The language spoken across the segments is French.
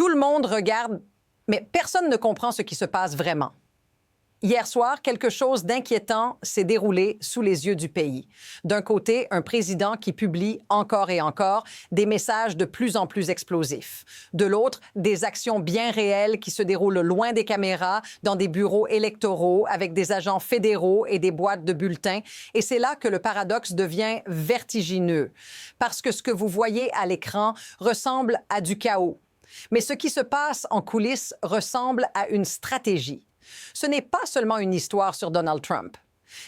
Tout le monde regarde, mais personne ne comprend ce qui se passe vraiment. Hier soir, quelque chose d'inquiétant s'est déroulé sous les yeux du pays. D'un côté, un président qui publie encore et encore des messages de plus en plus explosifs. De l'autre, des actions bien réelles qui se déroulent loin des caméras, dans des bureaux électoraux, avec des agents fédéraux et des boîtes de bulletins. Et c'est là que le paradoxe devient vertigineux. Parce que ce que vous voyez à l'écran ressemble à du chaos. Mais ce qui se passe en coulisses ressemble à une stratégie. Ce n'est pas seulement une histoire sur Donald Trump.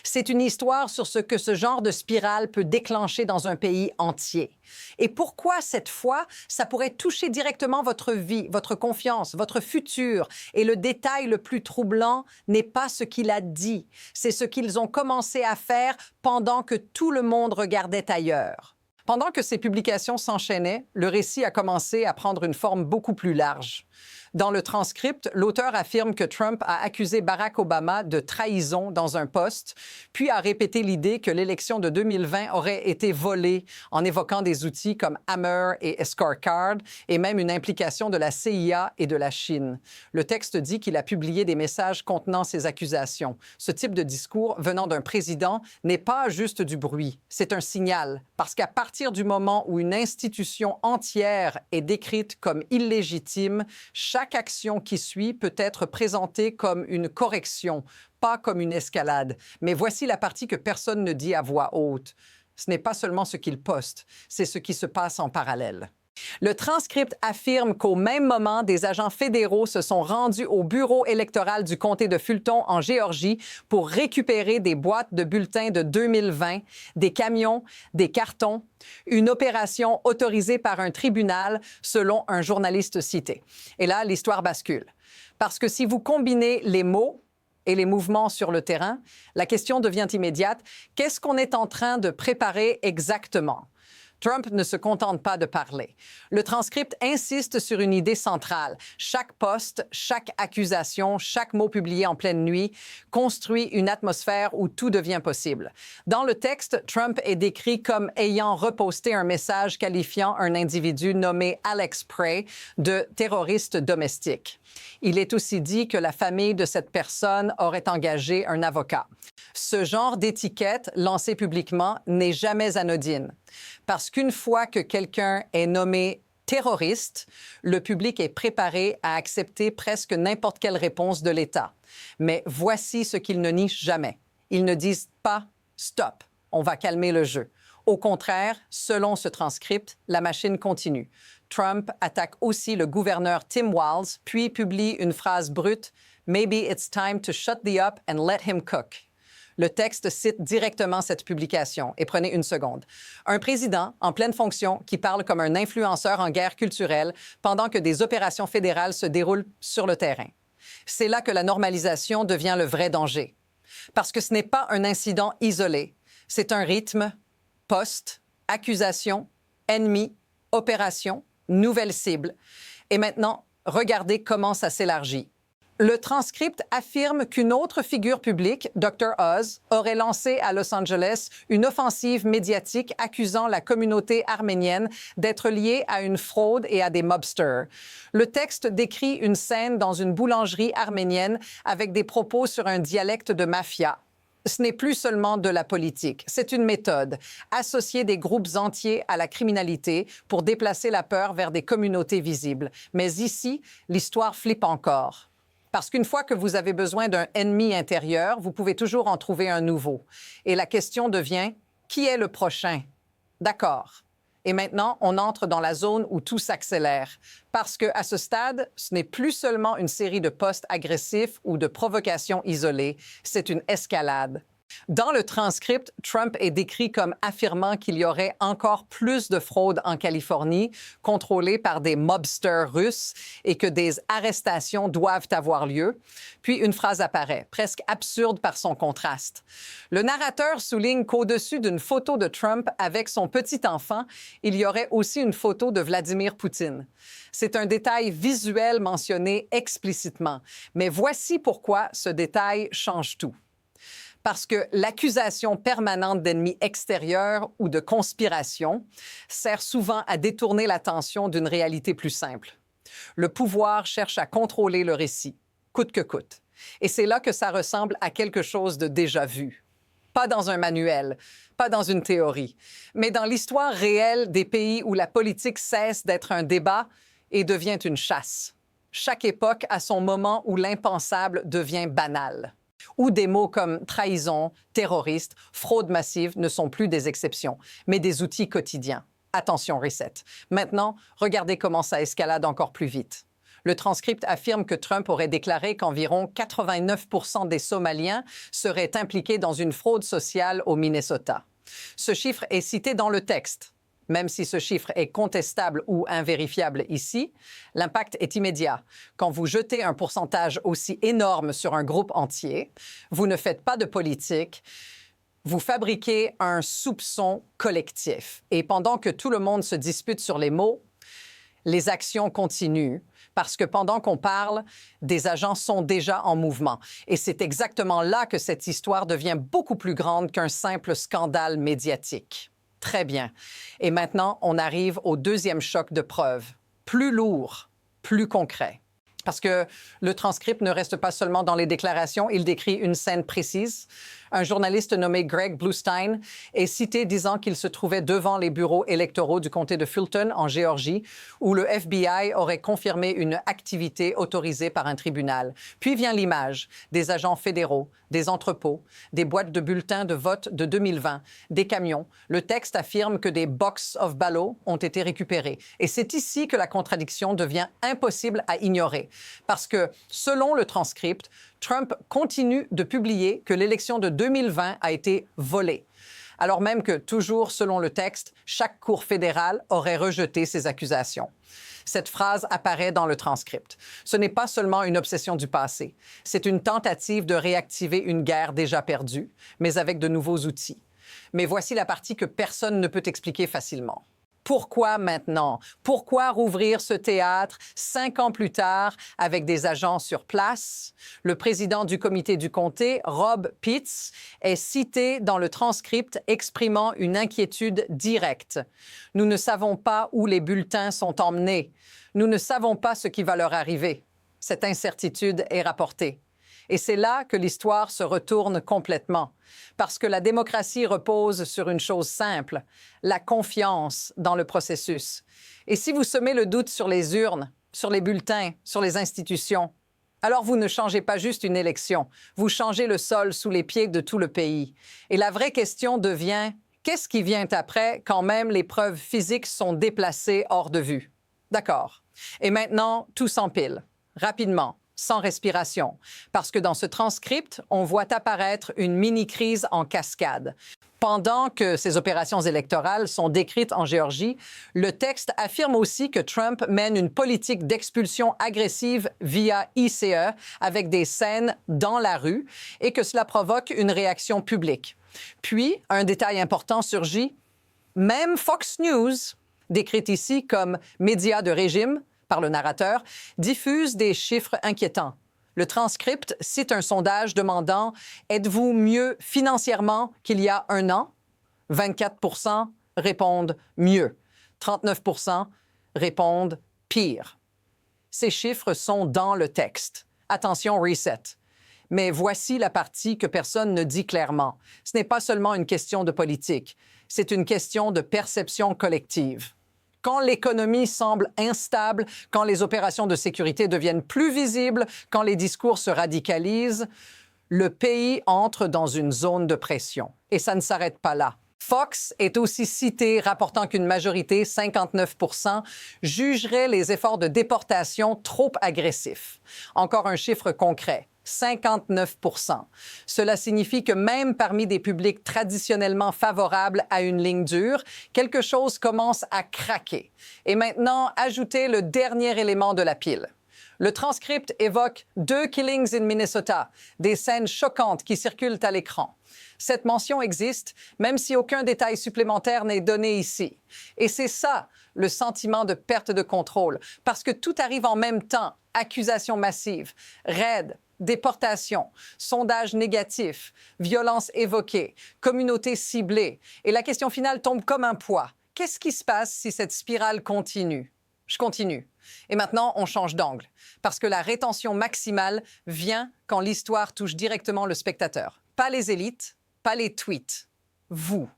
C'est une histoire sur ce que ce genre de spirale peut déclencher dans un pays entier. Et pourquoi, cette fois, ça pourrait toucher directement votre vie, votre confiance, votre futur. Et le détail le plus troublant n'est pas ce qu'il a dit, c'est ce qu'ils ont commencé à faire pendant que tout le monde regardait ailleurs. Pendant que ces publications s'enchaînaient, le récit a commencé à prendre une forme beaucoup plus large. Dans le transcript, l'auteur affirme que Trump a accusé Barack Obama de trahison dans un post, puis a répété l'idée que l'élection de 2020 aurait été volée en évoquant des outils comme Hammer et Scorecard et même une implication de la CIA et de la Chine. Le texte dit qu'il a publié des messages contenant ces accusations. Ce type de discours venant d'un président n'est pas juste du bruit, c'est un signal, parce qu'à partir du moment où une institution entière est décrite comme illégitime, chaque action qui suit peut être présentée comme une correction, pas comme une escalade. Mais voici la partie que personne ne dit à voix haute. Ce n'est pas seulement ce qu'il poste, c'est ce qui se passe en parallèle. Le transcript affirme qu'au même moment, des agents fédéraux se sont rendus au bureau électoral du comté de Fulton en Géorgie pour récupérer des boîtes de bulletins de 2020, des camions, des cartons, une opération autorisée par un tribunal, selon un journaliste cité. Et là, l'histoire bascule. Parce que si vous combinez les mots et les mouvements sur le terrain, la question devient immédiate. Qu'est-ce qu'on est en train de préparer exactement? Trump ne se contente pas de parler. Le transcript insiste sur une idée centrale. Chaque poste, chaque accusation, chaque mot publié en pleine nuit construit une atmosphère où tout devient possible. Dans le texte, Trump est décrit comme ayant reposté un message qualifiant un individu nommé Alex Prey de terroriste domestique. Il est aussi dit que la famille de cette personne aurait engagé un avocat. Ce genre d'étiquette lancée publiquement n'est jamais anodine. Parce qu'une fois que quelqu'un est nommé terroriste, le public est préparé à accepter presque n'importe quelle réponse de l'État. Mais voici ce qu'ils ne nichent jamais. Ils ne disent pas « stop, on va calmer le jeu ». Au contraire, selon ce transcript, la machine continue. Trump attaque aussi le gouverneur Tim Walz, puis publie une phrase brute « Maybe it's time to shut the up and let him cook ». Le texte cite directement cette publication. Et prenez une seconde. Un président en pleine fonction qui parle comme un influenceur en guerre culturelle pendant que des opérations fédérales se déroulent sur le terrain. C'est là que la normalisation devient le vrai danger. Parce que ce n'est pas un incident isolé. C'est un rythme, poste, accusation, ennemi, opération, nouvelle cible. Et maintenant, regardez comment ça s'élargit. Le transcript affirme qu'une autre figure publique, Dr. Oz, aurait lancé à Los Angeles une offensive médiatique accusant la communauté arménienne d'être liée à une fraude et à des mobsters. Le texte décrit une scène dans une boulangerie arménienne avec des propos sur un dialecte de mafia. Ce n'est plus seulement de la politique, c'est une méthode, associer des groupes entiers à la criminalité pour déplacer la peur vers des communautés visibles. Mais ici, l'histoire flippe encore. Parce qu'une fois que vous avez besoin d'un ennemi intérieur, vous pouvez toujours en trouver un nouveau. Et la question devient, qui est le prochain? D'accord. Et maintenant, on entre dans la zone où tout s'accélère. Parce qu'à ce stade, ce n'est plus seulement une série de posts agressifs ou de provocations isolées, c'est une escalade. Dans le transcript, Trump est décrit comme affirmant qu'il y aurait encore plus de fraude en Californie, contrôlée par des mobsters russes, et que des arrestations doivent avoir lieu. Puis une phrase apparaît, presque absurde par son contraste. Le narrateur souligne qu'au-dessus d'une photo de Trump avec son petit enfant, il y aurait aussi une photo de Vladimir Poutine. C'est un détail visuel mentionné explicitement. Mais voici pourquoi ce détail change tout. Parce que l'accusation permanente d'ennemis extérieurs ou de conspiration sert souvent à détourner l'attention d'une réalité plus simple. Le pouvoir cherche à contrôler le récit, coûte que coûte. Et c'est là que ça ressemble à quelque chose de déjà vu. Pas dans un manuel, pas dans une théorie, mais dans l'histoire réelle des pays où la politique cesse d'être un débat et devient une chasse. Chaque époque a son moment où l'impensable devient banal, où des mots comme trahison, terroriste, fraude massive ne sont plus des exceptions, mais des outils quotidiens. Attention, Reset. Maintenant, regardez comment ça escalade encore plus vite. Le transcript affirme que Trump aurait déclaré qu'environ 89 % des Somaliens seraient impliqués dans une fraude sociale au Minnesota. Ce chiffre est cité dans le texte. Même si ce chiffre est contestable ou invérifiable ici, l'impact est immédiat. Quand vous jetez un pourcentage aussi énorme sur un groupe entier, vous ne faites pas de politique, vous fabriquez un soupçon collectif. Et pendant que tout le monde se dispute sur les mots, les actions continuent parce que pendant qu'on parle, des agents sont déjà en mouvement. Et c'est exactement là que cette histoire devient beaucoup plus grande qu'un simple scandale médiatique. Très bien. Et maintenant, on arrive au deuxième choc de preuve, plus lourd, plus concret. Parce que le transcript ne reste pas seulement dans les déclarations, il décrit une scène précise. Un journaliste nommé Greg Bluestein est cité disant qu'il se trouvait devant les bureaux électoraux du comté de Fulton, en Géorgie, où le FBI aurait confirmé une activité autorisée par un tribunal. Puis vient l'image des agents fédéraux, des entrepôts, des boîtes de bulletins de vote de 2020, des camions. Le texte affirme que des box of ballots ont été récupérés. Et c'est ici que la contradiction devient impossible à ignorer. Parce que, selon le transcript, Trump continue de publier que l'élection de 2020 a été volée, alors même que, toujours selon le texte, chaque cour fédérale aurait rejeté ces accusations. Cette phrase apparaît dans le transcript. Ce n'est pas seulement une obsession du passé, c'est une tentative de réactiver une guerre déjà perdue, mais avec de nouveaux outils. Mais voici la partie que personne ne peut expliquer facilement. Pourquoi maintenant? Pourquoi rouvrir ce théâtre 5 ans plus tard avec des agents sur place? Le président du comité du comté, Rob Pitts, est cité dans le transcript exprimant une inquiétude directe. Nous ne savons pas où les bulletins sont emmenés. Nous ne savons pas ce qui va leur arriver. Cette incertitude est rapportée. Et c'est là que l'histoire se retourne complètement, parce que la démocratie repose sur une chose simple, la confiance dans le processus. Et si vous semez le doute sur les urnes, sur les bulletins, sur les institutions, alors vous ne changez pas juste une élection, vous changez le sol sous les pieds de tout le pays. Et la vraie question devient, qu'est-ce qui vient après quand même les preuves physiques sont déplacées hors de vue? D'accord. Et maintenant, tout s'empile, rapidement, sans respiration, parce que dans ce transcript, on voit apparaître une mini-crise en cascade. Pendant que ces opérations électorales sont décrites en Géorgie, le texte affirme aussi que Trump mène une politique d'expulsion agressive via ICE avec des scènes dans la rue et que cela provoque une réaction publique. Puis, un détail important surgit, même Fox News, décrite ici comme média de régime, par le narrateur, diffuse des chiffres inquiétants. Le transcript cite un sondage demandant « Êtes-vous mieux financièrement qu'il y a un an? » 24 % répondent « mieux ». 39 % répondent « pire ». Ces chiffres sont dans le texte. Attention, Reset. Mais voici la partie que personne ne dit clairement. Ce n'est pas seulement une question de politique, c'est une question de perception collective. Quand l'économie semble instable, quand les opérations de sécurité deviennent plus visibles, quand les discours se radicalisent, le pays entre dans une zone de pression. Et ça ne s'arrête pas là. Fox est aussi cité rapportant qu'une majorité, 59 %, jugerait les efforts de déportation trop agressifs. Encore un chiffre concret. 59 %. Cela signifie que même parmi des publics traditionnellement favorables à une ligne dure, quelque chose commence à craquer. Et maintenant, ajoutez le dernier élément de la pile. Le transcript évoque 2 killings in Minnesota, des scènes choquantes qui circulent à l'écran. Cette mention existe, même si aucun détail supplémentaire n'est donné ici. Et c'est ça, le sentiment de perte de contrôle, parce que tout arrive en même temps. Accusations massives, raids, déportation, sondages négatifs, violences évoquées, communautés ciblées. Et la question finale tombe comme un poids. Qu'est-ce qui se passe si cette spirale continue? Je continue. Et maintenant, on change d'angle, parce que la rétention maximale vient quand l'histoire touche directement le spectateur. Pas les élites, pas les tweets, vous.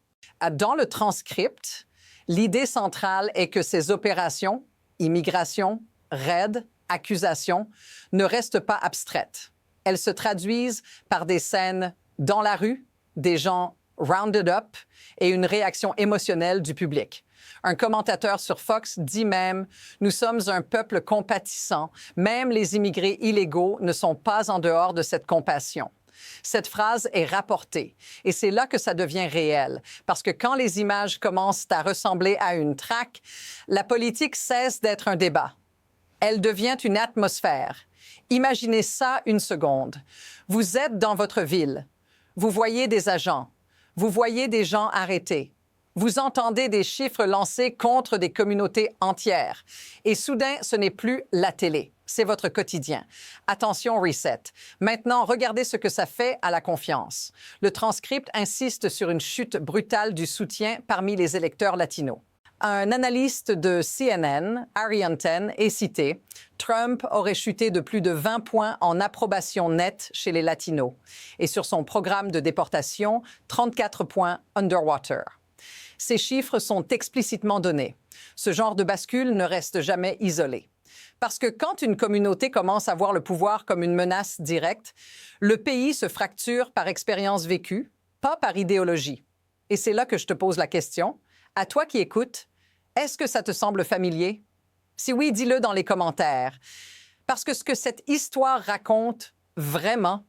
Dans le transcript, l'idée centrale est que ces opérations, immigration, raids, accusations, ne restent pas abstraites. Elles se traduisent par des scènes dans la rue, des gens rounded up et une réaction émotionnelle du public. Un commentateur sur Fox dit même « Nous sommes un peuple compatissant. Même les immigrés illégaux ne sont pas en dehors de cette compassion. » Cette phrase est rapportée et c'est là que ça devient réel, parce que quand les images commencent à ressembler à une traque, la politique cesse d'être un débat. Elle devient une atmosphère. Imaginez ça une seconde. Vous êtes dans votre ville. Vous voyez des agents. Vous voyez des gens arrêtés. Vous entendez des chiffres lancés contre des communautés entières. Et soudain, ce n'est plus la télé. C'est votre quotidien. Attention, reset. Maintenant, regardez ce que ça fait à la confiance. Le transcript insiste sur une chute brutale du soutien parmi les électeurs latinos. Un analyste de CNN, Harry Hunten, est cité. Trump aurait chuté de plus de 20 points en approbation nette chez les Latinos. Et sur son programme de déportation, 34 points underwater. Ces chiffres sont explicitement donnés. Ce genre de bascule ne reste jamais isolé. Parce que quand une communauté commence à voir le pouvoir comme une menace directe, le pays se fracture par expérience vécue, pas par idéologie. Et c'est là que je te pose la question. À toi qui écoutes, est-ce que ça te semble familier? Si oui, dis-le dans les commentaires. Parce que ce que cette histoire raconte vraiment,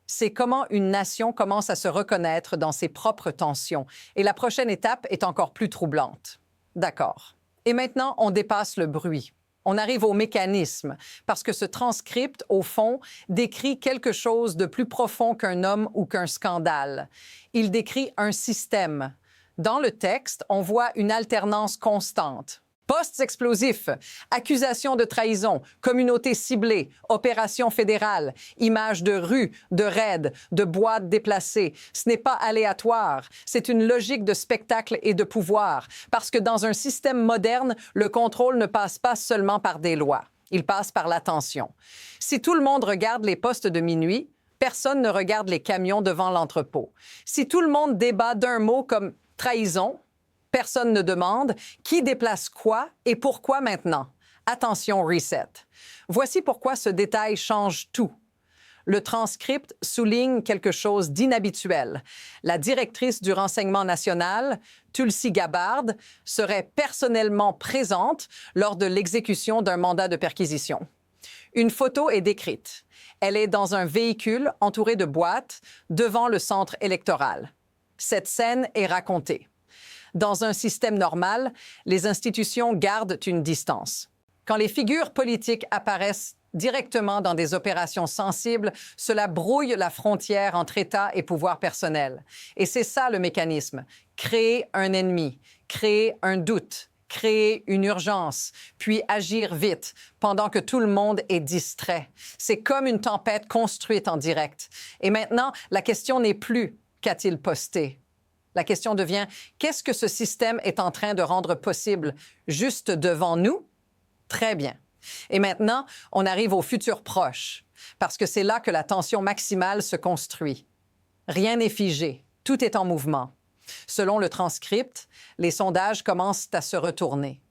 c'est comment une nation commence à se reconnaître dans ses propres tensions. Et la prochaine étape est encore plus troublante. D'accord. Et maintenant, on dépasse le bruit. On arrive au mécanisme, parce que ce transcript, au fond, décrit quelque chose de plus profond qu'un homme ou qu'un scandale. Il décrit un système. Dans le texte, on voit une alternance constante. Postes explosifs, accusations de trahison, communautés ciblées, opérations fédérales, images de rues, de raids, de boîtes déplacées. Ce n'est pas aléatoire, c'est une logique de spectacle et de pouvoir, parce que dans un système moderne, le contrôle ne passe pas seulement par des lois, il passe par l'attention. Si tout le monde regarde les postes de minuit, personne ne regarde les camions devant l'entrepôt. Si tout le monde débat d'un mot comme trahison, personne ne demande qui déplace quoi et pourquoi maintenant. Attention, reset. Voici pourquoi ce détail change tout. Le transcript souligne quelque chose d'inhabituel. La directrice du renseignement national, Tulsi Gabbard, serait personnellement présente lors de l'exécution d'un mandat de perquisition. Une photo est décrite. Elle est dans un véhicule entouré de boîtes devant le centre électoral. Cette scène est racontée. Dans un système normal, les institutions gardent une distance. Quand les figures politiques apparaissent directement dans des opérations sensibles, cela brouille la frontière entre État et pouvoir personnel. Et c'est ça le mécanisme. Créer un ennemi, créer un doute, créer une urgence, puis agir vite pendant que tout le monde est distrait. C'est comme une tempête construite en direct. Et maintenant, la question n'est plus « qu'a-t-il posté ?» La question devient « qu'est-ce que ce système est en train de rendre possible juste devant nous? » Très bien. Et maintenant, on arrive au futur proche, parce que c'est là que la tension maximale se construit. Rien n'est figé, tout est en mouvement. Selon le transcript, les sondages commencent à se retourner.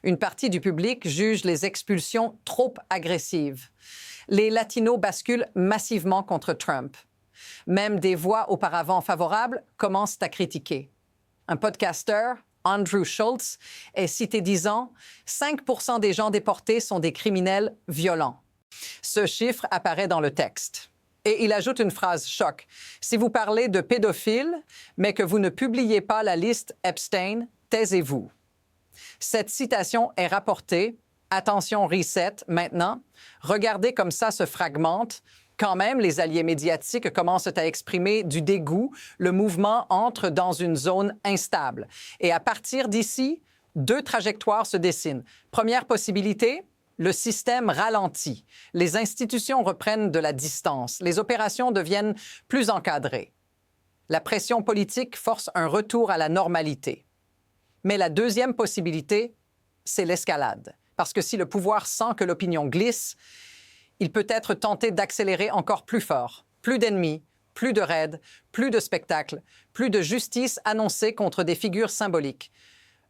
Une partie du public juge les expulsions trop agressives. Les Latinos basculent massivement contre Trump. Même des voix auparavant favorables commencent à critiquer. Un podcasteur, Andrew Schultz, est cité disant « 5% des gens déportés sont des criminels violents ». Ce chiffre apparaît dans le texte. Et il ajoute une phrase choc. « Si vous parlez de pédophiles, mais que vous ne publiez pas la liste Epstein, taisez-vous ». Cette citation est rapportée. Attention, reset, maintenant. Regardez comme ça se fragmente. Quand même, les alliés médiatiques commencent à exprimer du dégoût. Le mouvement entre dans une zone instable. Et à partir d'ici, deux trajectoires se dessinent. Première possibilité, le système ralentit. Les institutions reprennent de la distance. Les opérations deviennent plus encadrées. La pression politique force un retour à la normalité. Mais la deuxième possibilité, c'est l'escalade. Parce que si le pouvoir sent que l'opinion glisse, il peut être tenté d'accélérer encore plus fort. Plus d'ennemis, plus de raids, plus de spectacles, plus de justice annoncée contre des figures symboliques.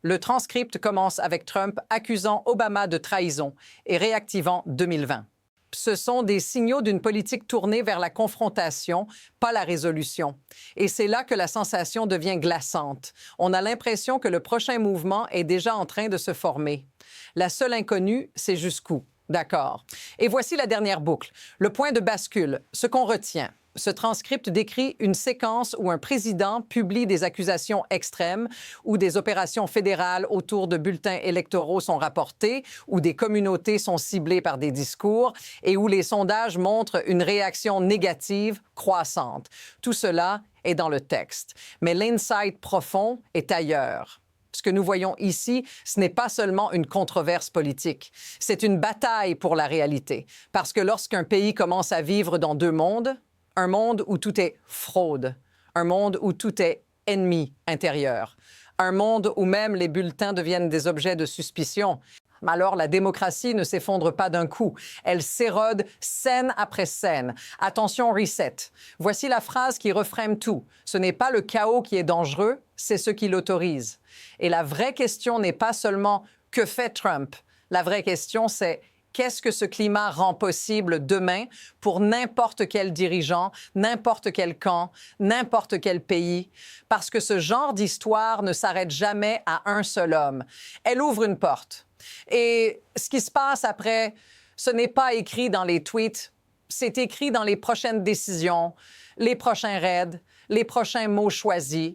Le transcript commence avec Trump accusant Obama de trahison et réactivant 2020. Ce sont des signaux d'une politique tournée vers la confrontation, pas la résolution. Et c'est là que la sensation devient glaçante. On a l'impression que le prochain mouvement est déjà en train de se former. La seule inconnue, c'est jusqu'où. D'accord. Et voici la dernière boucle. Le point de bascule, ce qu'on retient. Ce transcript décrit une séquence où un président publie des accusations extrêmes, où des opérations fédérales autour de bulletins électoraux sont rapportées, où des communautés sont ciblées par des discours et où les sondages montrent une réaction négative croissante. Tout cela est dans le texte. Mais l'insight profond est ailleurs. Ce que nous voyons ici, ce n'est pas seulement une controverse politique, c'est une bataille pour la réalité. Parce que lorsqu'un pays commence à vivre dans deux mondes, un monde où tout est fraude, un monde où tout est ennemi intérieur, un monde où même les bulletins deviennent des objets de suspicion. Alors la démocratie ne s'effondre pas d'un coup, elle s'érode scène après scène. Attention, reset. Voici la phrase qui reframe tout. Ce n'est pas le chaos qui est dangereux, c'est ce qui l'autorise. Et la vraie question n'est pas seulement « que fait Trump ?» La vraie question, c'est qu'est-ce que ce climat rend possible demain pour n'importe quel dirigeant, n'importe quel camp, n'importe quel pays? Parce que ce genre d'histoire ne s'arrête jamais à un seul homme. Elle ouvre une porte. Et ce qui se passe après, ce n'est pas écrit dans les tweets, c'est écrit dans les prochaines décisions, les prochains raids, les prochains mots choisis.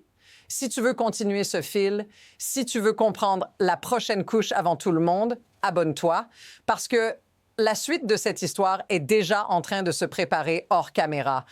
Si tu veux continuer ce fil, si tu veux comprendre la prochaine couche avant tout le monde, abonne-toi, parce que la suite de cette histoire est déjà en train de se préparer hors caméra.